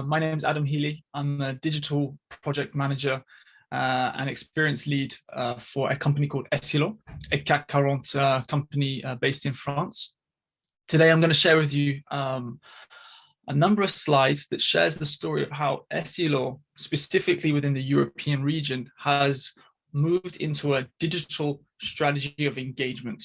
My name is Adam Healey. I'm a digital project manager and experience lead for a company called Essilor, a CAC 40 company based in France. Today, I'm going to share with you a number of slides that shares the story of how Essilor, specifically within the European region, has moved into a digital strategy of engagement,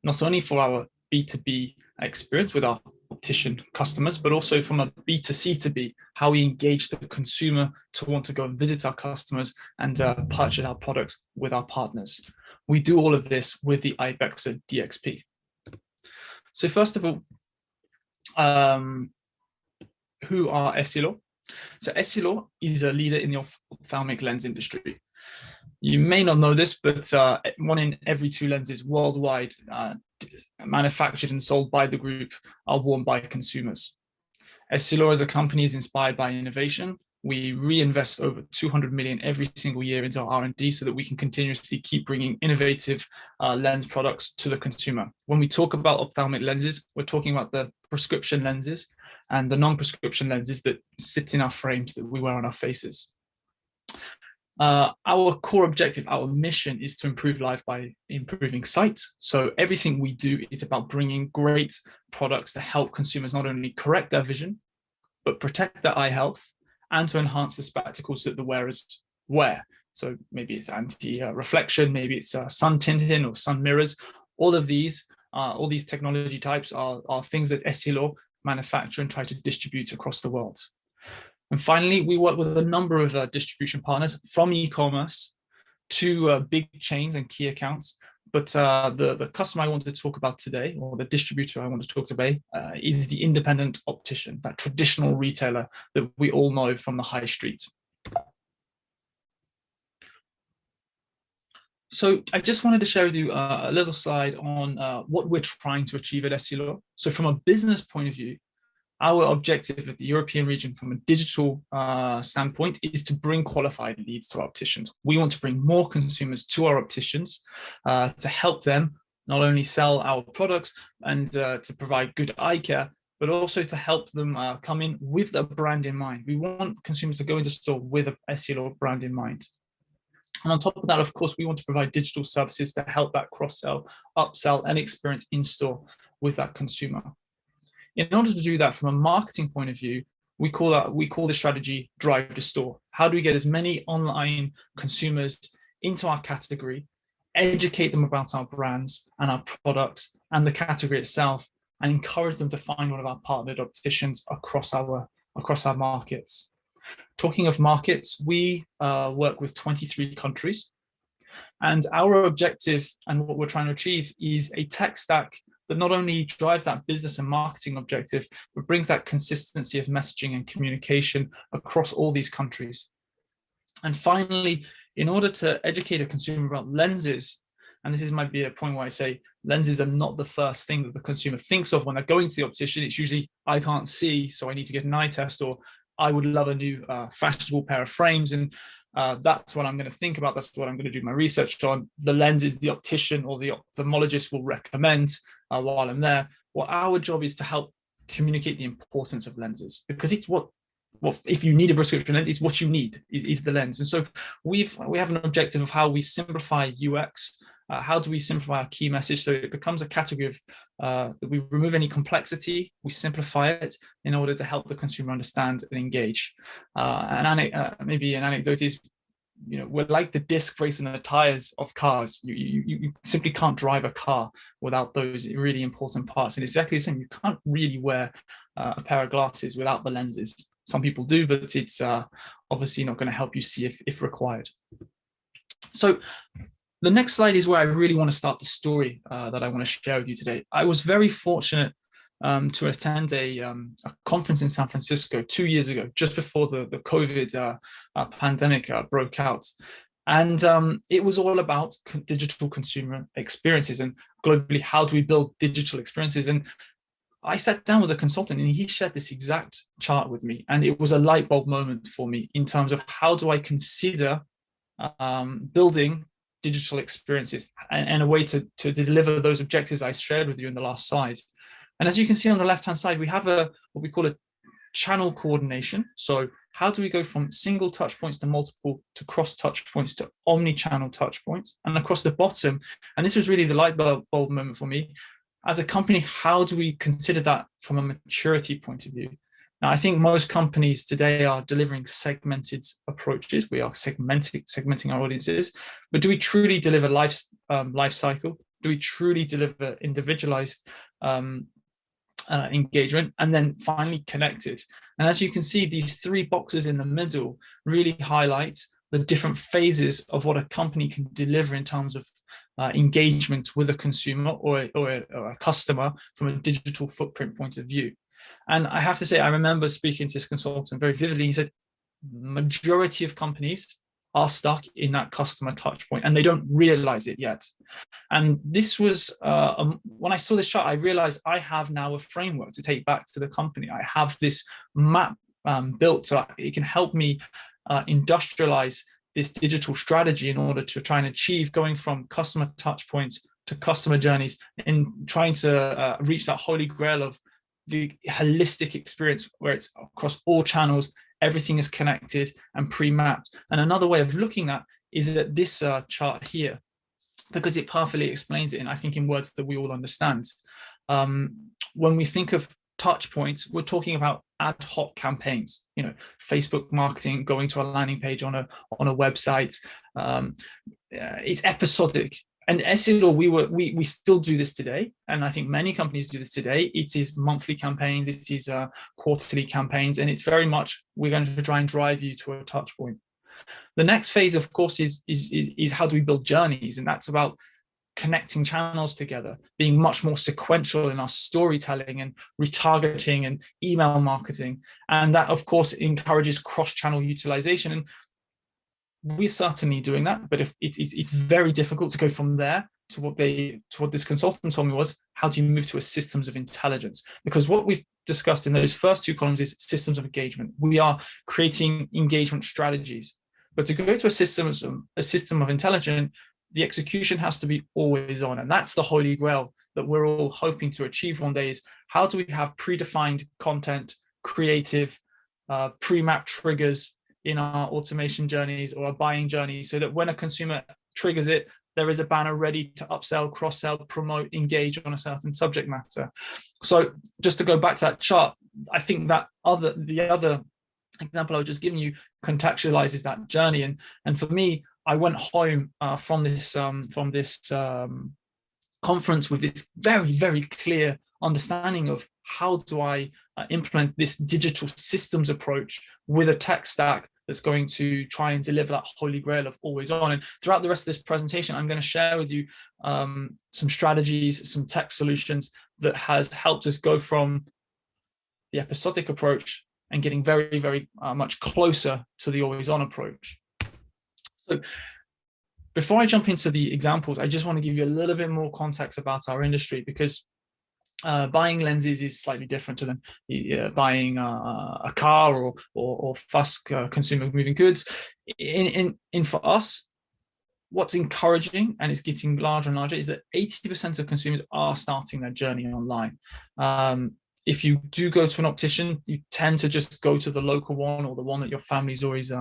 not only for our B2B experience with our optician customers, but also from a B2C to B, how we engage the consumer to want to go and visit our customers and purchase our products with our partners. We do all of this with the Ibexa DXP. So first of all, who are Essilor? So Essilor is a leader in the ophthalmic lens industry. You may not know this, but 1 in every 2 lenses worldwide manufactured and sold by the group are worn by consumers. Essilor as a company is inspired by innovation. We reinvest over 200 million every single year into our R&D so that we can continuously keep bringing innovative lens products to the consumer. When we talk about ophthalmic lenses, we're talking about the prescription lenses and the non-prescription lenses that sit in our frames that we wear on our faces. Our core objective, our mission is to improve life by improving sight. So everything we do is about bringing great products to help consumers not only correct their vision, but protect their eye health and to enhance the spectacles that the wearers wear. So maybe it's anti-reflection, maybe it's sun tinting or sun mirrors. All these technology types are things that Essilor manufacture and try to distribute across the world. And finally, we work with a number of distribution partners from e-commerce to big chains and key accounts. But the customer I want to talk about today, or the distributor I want to talk today, is the independent optician, that traditional retailer that we all know from the high street. So I just wanted to share with you a little slide on what we're trying to achieve at Essilor. So from a business point of view, our objective at the European region from a digital standpoint is to bring qualified leads to our opticians. We want to bring more consumers to our opticians to help them not only sell our products and to provide good eye care, but also to help them come in with the brand in mind. We want consumers to go into store with an Essilor brand in mind. And on top of that, of course, we want to provide digital services to help that cross-sell, upsell, and experience in store with that consumer. In order to do that from a marketing point of view, we call the strategy drive to store. How do we get as many online consumers into our category, educate them about our brands and our products and the category itself, and encourage them to find one of our partnered opticians across our markets. Talking of markets, we work with 23 countries, and our objective and what we're trying to achieve is a tech stack that not only drives that business and marketing objective, but brings that consistency of messaging and communication across all these countries. And finally, in order to educate a consumer about lenses, and this might be a point where I say lenses are not the first thing that the consumer thinks of when they're going to the optician. It's usually, I can't see, so I need to get an eye test, or I would love a new fashionable pair of frames. And that's what I'm going to think about. That's what I'm going to do my research on. The lenses the optician or the ophthalmologist will recommend while I'm there. Well, our job is to help communicate the importance of lenses, because it's what if you need a prescription lens, it's what you need is the lens. And so we have an objective of how we simplify UX. How do we simplify our key message so it becomes a category of that we remove any complexity, we simplify it in order to help the consumer understand and engage. Maybe an anecdote is, we're like the disc brakes and the tires of cars. You simply can't drive a car without those really important parts. And exactly the same, you can't really wear a pair of glasses without the lenses. Some people do, but it's obviously not going to help you see if required. So the next slide is where I really want to start the story that I want to share with you today. I was very fortunate to attend a conference in San Francisco 2 years ago, just before the COVID pandemic broke out. And it was all about digital consumer experiences and globally, how do we build digital experiences? And I sat down with a consultant and he shared this exact chart with me. And it was a light bulb moment for me in terms of how do I consider building digital experiences and a way to deliver those objectives I shared with you in the last slide. And as you can see on the left-hand side, we have what we call a channel coordination. So how do we go from single touch points to multiple to cross touch points to omni-channel touch points? And across the bottom, and this was really the light bulb moment for me, as a company, how do we consider that from a maturity point of view? Now, I think most companies today are delivering segmented approaches. We are segmenting our audiences, but do we truly deliver life cycle? Do we truly deliver individualized engagement, and then finally connected? And as you can see, these three boxes in the middle really highlight the different phases of what a company can deliver in terms of engagement with a consumer or a customer from a digital footprint point of view. And I have to say, I remember speaking to this consultant very vividly. He said, majority of companies are stuck in that customer touch point and they don't realize it yet. And this was, when I saw this chart, I realized I have now a framework to take back to the company. I have this map built so it can help me industrialize this digital strategy in order to try and achieve going from customer touch points to customer journeys and trying to reach that holy grail of the holistic experience where it's across all channels, everything is connected and pre-mapped. And another way of looking at is that this chart here, because it perfectly explains it, and I think in words that we all understand. When we think of touch points, we're talking about ad hoc campaigns, Facebook marketing, going to a landing page on a website. It's episodic. And Essilor, we still do this today, and I think many companies do this today. It is monthly campaigns, it is quarterly campaigns, and it's very much we're going to try and drive you to a touch point. The next phase, of course, is how do we build journeys, and that's about connecting channels together, being much more sequential in our storytelling and retargeting and email marketing, and that, of course, encourages cross-channel utilization. And we're certainly doing that, but it's very difficult to go from there to what this consultant told me was, how do you move to a systems of intelligence? Because what we've discussed in those first two columns is systems of engagement. We are creating engagement strategies, but to go to a system of intelligence, the execution has to be always on, and that's the holy grail that we're all hoping to achieve one day. Is how do we have predefined content, creative, pre-mapped triggers in our automation journeys or our buying journeys, so that when a consumer triggers it, there is a banner ready to upsell, cross-sell, promote, engage on a certain subject matter. So just to go back to that chart, I think that the other example I was just giving you contextualizes that journey. And for me, I went home from this conference with this very, very clear understanding of how do I implement this digital systems approach with a tech stack that's going to try and deliver that holy grail of always on. And throughout the rest of this presentation, I'm going to share with you some strategies, some tech solutions that has helped us go from the episodic approach and getting very, very much closer to the always on approach. So before I jump into the examples, I just want to give you a little bit more context about our industry, because buying lenses is slightly different to buying a car or fast consumer moving goods. In for us, what's encouraging, and it's getting larger and larger, is that 80% of consumers are starting their journey online. If you do go to an optician, you tend to just go to the local one or the one that your family's always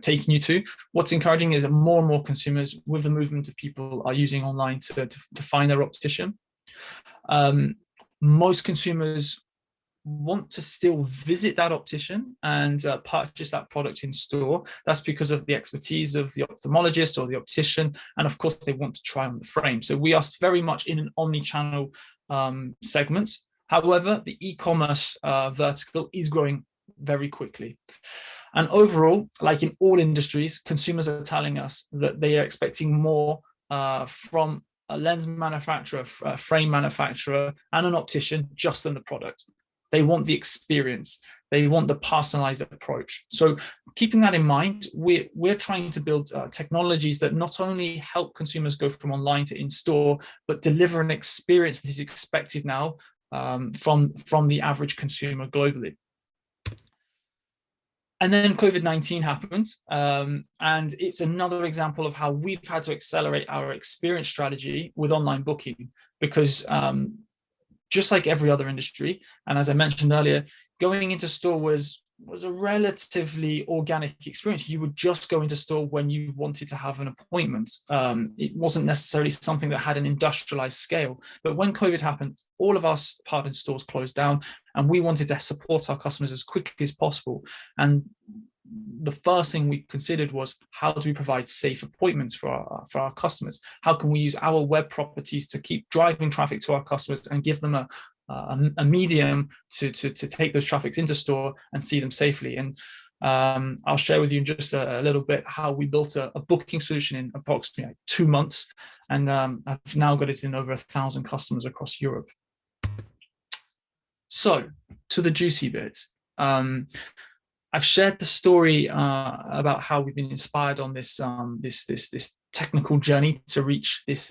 taking you to. What's encouraging is that more and more consumers, with the movement of people, are using online to find their optician. Most consumers want to still visit that optician and purchase that product in store. That's because of the expertise of the ophthalmologist or the optician, and of course they want to try on the frame. So we are very much in an omni-channel segment. However, the e-commerce vertical is growing very quickly. And overall, like in all industries, consumers are telling us that they are expecting more from a lens manufacturer, a frame manufacturer, and an optician just than the product. They want the experience. They want the personalized approach. So keeping that in mind, we're trying to build technologies that not only help consumers go from online to in-store, but deliver an experience that is expected now from the average consumer globally. And then COVID-19 happened, and it's another example of how we've had to accelerate our experience strategy with online booking, because just like every other industry. And as I mentioned earlier, going into store was a relatively organic experience. You would just go into store when you wanted to have an appointment. It wasn't necessarily something that had an industrialized scale. But when COVID happened, all of our partner stores closed down, and we wanted to support our customers as quickly as possible. And the first thing we considered was, how do we provide safe appointments for our customers? How can we use our web properties to keep driving traffic to our customers and give them a medium to take those traffics into store and see them safely? And I'll share with you in just a little bit how we built a booking solution in approximately 2 months, and I've now got it in over 1,000 customers across Europe. So to the juicy bit. I've shared the story about how we've been inspired on this technical journey to reach this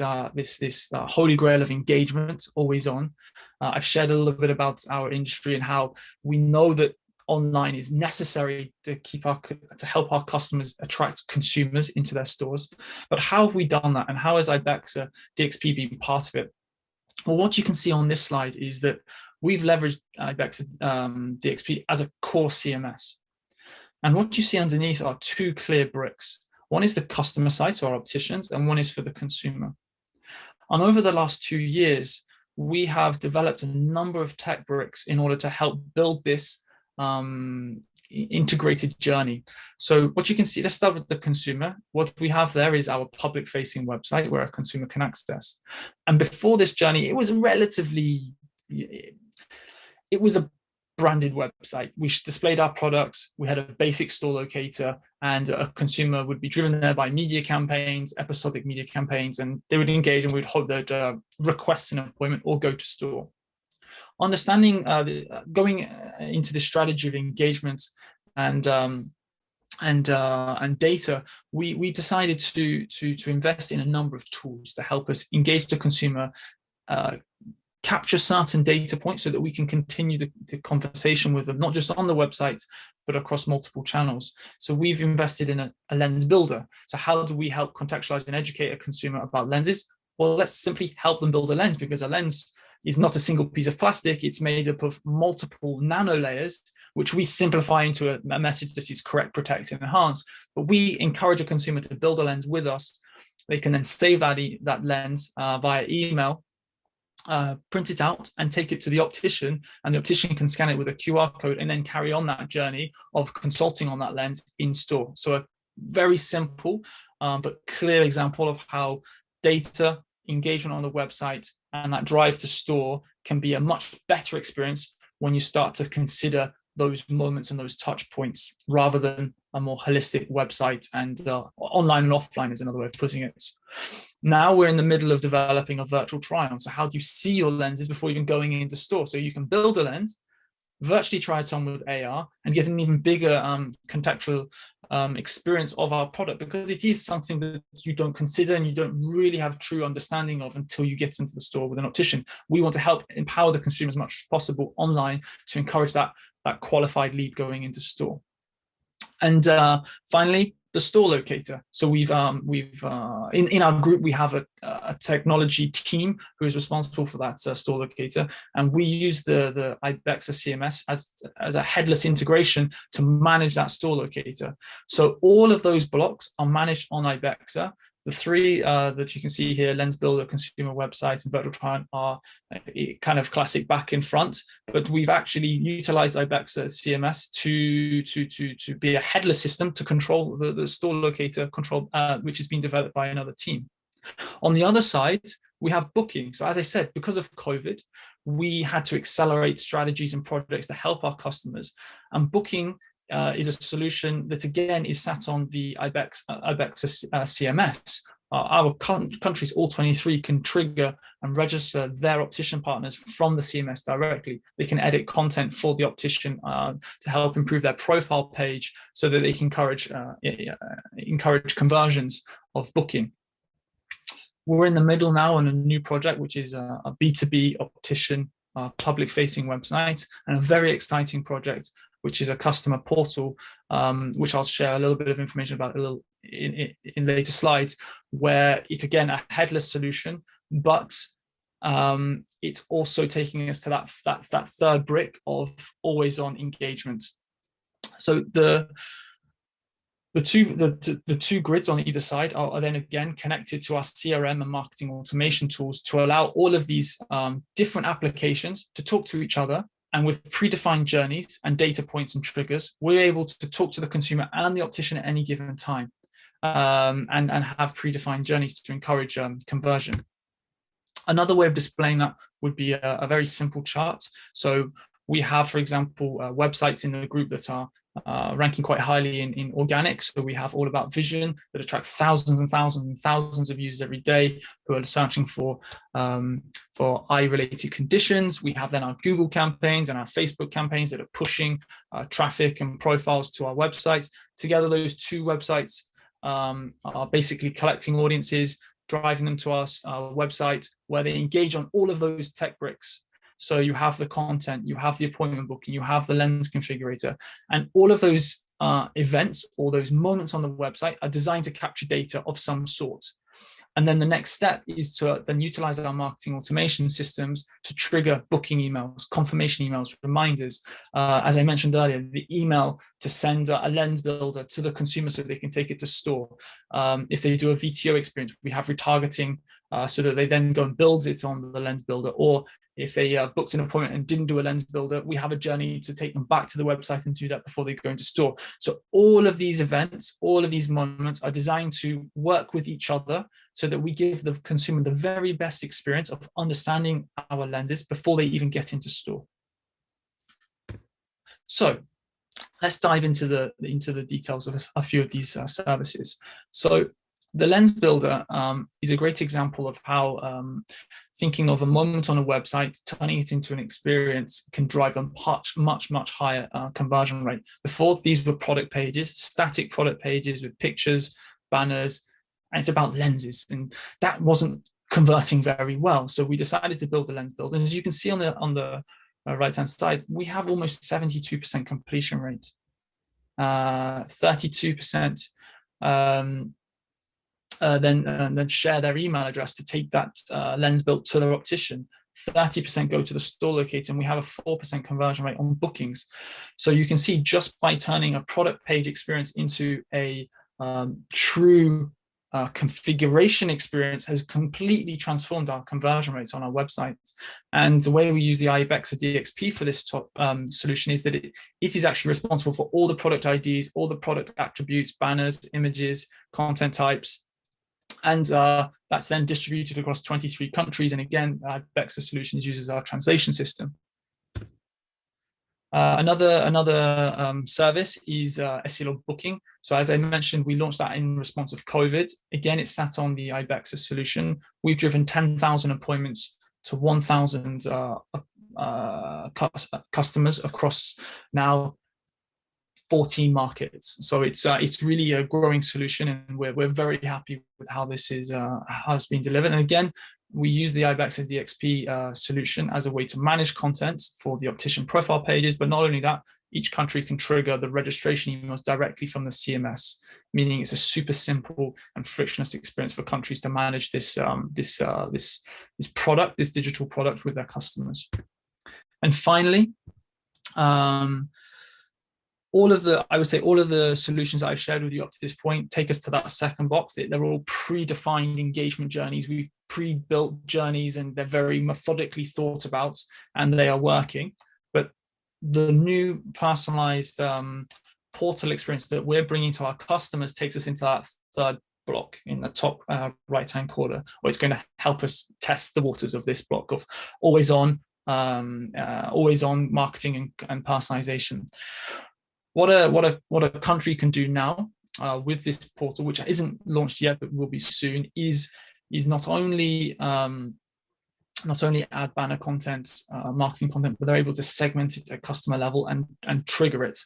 holy grail of engagement, always on. I've shared a little bit about our industry and how we know that online is necessary to help our customers attract consumers into their stores. But how have we done that, and how has Ibexa DXP been part of it? Well, what you can see on this slide is that we've leveraged Ibexa DXP as a core CMS. And what you see underneath are 2 clear bricks. One is the customer side, so our opticians, and one is for the consumer. And over the last 2 years, we have developed a number of tech bricks in order to help build this integrated journey. So what you can see, let's start with the consumer. What we have there is our public-facing website where a consumer can access. And before this journey, it was a branded website. We displayed our products. We had a basic store locator, and a consumer would be driven there by media campaigns, episodic media campaigns, and they would engage, and we'd hope they'd request an appointment or go to store. Understanding, going into the strategy of engagement and data, we decided to invest in a number of tools to help us engage the consumer, capture certain data points so that we can continue the conversation with them, not just on the website, but across multiple channels. So we've invested in a lens builder. So how do we help contextualize and educate a consumer about lenses? Well, let's simply help them build a lens, because a lens is not a single piece of plastic. It's made up of multiple nano layers, which we simplify into a message that is correct, protect, and enhance. But we encourage a consumer to build a lens with us. They can then save that lens via email, print it out and take it to the optician, and the optician can scan it with a QR code and then carry on that journey of consulting on that lens in store. So a very simple but clear example of how data, engagement on the website, and that drive to store can be a much better experience when you start to consider those moments and those touch points, rather than a more holistic website. And online and offline is another way of putting it. Now we're in the middle of developing a virtual try-on. So how do you see your lenses before even going into store? So you can build a lens, virtually try it on with AR, and get an even bigger contextual experience of our product, because it is something that you don't consider and you don't really have true understanding of until you get into the store with an optician. We want to help empower the consumer as much as possible online to encourage that qualified lead going into store. And finally, the store locator. So we've in our group, we have a technology team who is responsible for that store locator, and we use the Ibexa CMS as a headless integration to manage that store locator. So all of those blocks are managed on Ibexa. The 3 that you can see here, Lens Builder, Consumer Website, and Virtual Try-On, are kind of classic back and front, but we've actually utilized Ibexa CMS to be a headless system to control the store locator control, which has been developed by another team. On the other side, we have booking. So as I said, because of COVID, we had to accelerate strategies and projects to help our customers, and booking is a solution that again is sat on the Ibexa CMS. Our countries, all 23, can trigger and register their optician partners from the CMS directly. They can edit content for the optician to help improve their profile page, so that they can encourage conversions of booking. We're in the middle now on a new project, which is a B2B optician public-facing website, and a very exciting project, which is a customer portal, which I'll share a little bit of information about in later slides, where it's again a headless solution, but it's also taking us to that third brick of always on engagement. So the two grids on either side are then again connected to our CRM and marketing automation tools to allow all of these different applications to talk to each other. And with predefined journeys and data points and triggers, we're able to talk to the consumer and the optician at any given time, and have predefined journeys to encourage conversion. Another way of displaying that would be a very simple chart. So we have, for example, websites in the group that are ranking quite highly in organic. So we have All About Vision that attracts thousands and thousands and thousands of users every day who are searching for eye-related conditions. We have then our Google campaigns and our Facebook campaigns that are pushing traffic and profiles to our websites. Together, those two websites are basically collecting audiences, driving them to our website, where they engage on all of those tech bricks. So you have the content, you have the appointment booking, you have the lens configurator, and all of those events or those moments on the website are designed to capture data of some sort. And then the next step is to then utilize our marketing automation systems to trigger booking emails, confirmation emails, reminders. As I mentioned earlier, the email to send a lens builder to the consumer so they can take it to store. If they do a VTO experience, we have retargeting so that they then go and build it on the lens builder. Or if they booked an appointment and didn't do a lens builder, we have a journey to take them back to the website and do that before they go into store. So all of these events, all of these moments are designed to work with each other so that we give the consumer the very best experience of understanding our lenses before they even get into store. So let's dive into the details of a few of these services. So the lens builder is a great example of how thinking of a moment on a website, turning it into an experience can drive a much higher conversion rate. Before, these were product pages, static product pages with pictures, banners, and it's about lenses, and that wasn't converting very well. So we decided to build the lens builder, and as you can see on the right-hand side, we have almost 72% completion rate, 32%. Then share their email address to take that lens built to their optician. 30% go to the store locator, and we have a 4% conversion rate on bookings. So you can see just by turning a product page experience into a true configuration experience has completely transformed our conversion rates on our website. And the way we use the Ibexa DXP for this solution is that it is actually responsible for all the product IDs, all the product attributes, banners, images, content types. And that's then distributed across 23 countries. And again, Ibexa Solutions uses our translation system. Another service is Essilor Booking. So as I mentioned, we launched that in response of COVID. Again, it's sat on the Ibexa solution. We've driven 10,000 appointments to 1,000 customers across now 14 markets. So it's really a growing solution, and we're very happy with how this is how it's been delivered. And again, we use the Ibexa DXP solution as a way to manage content for the optician profile pages. But not only that, each country can trigger the registration emails directly from the CMS, meaning it's a super simple and frictionless experience for countries to manage this product, this digital product with their customers. And finally, all of the solutions I've shared with you up to this point take us to that second box. They're all predefined engagement journeys. We've pre-built journeys, and they're very methodically thought about, and they are working. But the new personalized portal experience that we're bringing to our customers takes us into that third block in the top right-hand corner, where it's going to help us test the waters of this block of always on marketing and personalization. What a country can do now with this portal, which isn't launched yet but will be soon, is not only add banner content, marketing content, but they're able to segment it at customer level and trigger it.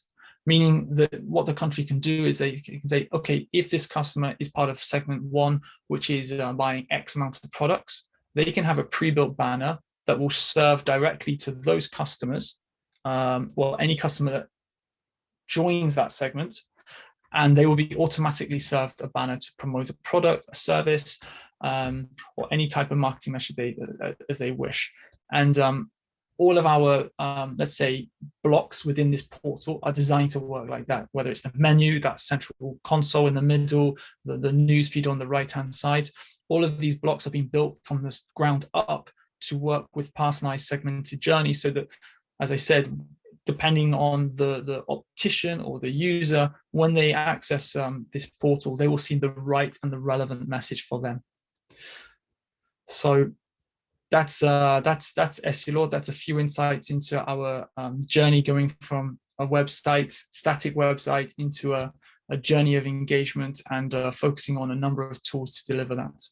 Meaning that what the country can do is they can say, okay, if this customer is part of segment 1, which is buying X amount of products, they can have a pre-built banner that will serve directly to those customers, or any customer that joins that segment, and they will be automatically served a banner to promote a product, a service, or any type of marketing message as they wish. And all of our, let's say, blocks within this portal are designed to work like that, whether it's the menu, that central console in the middle, the news feed on the right-hand side. All of these blocks have been built from the ground up to work with personalized segmented journeys so that, as I said, depending on the optician or the user, when they access this portal, they will see the right and the relevant message for them. So that's Essilor. That's a few insights into our journey going from a website, static website, into a journey of engagement and focusing on a number of tools to deliver that.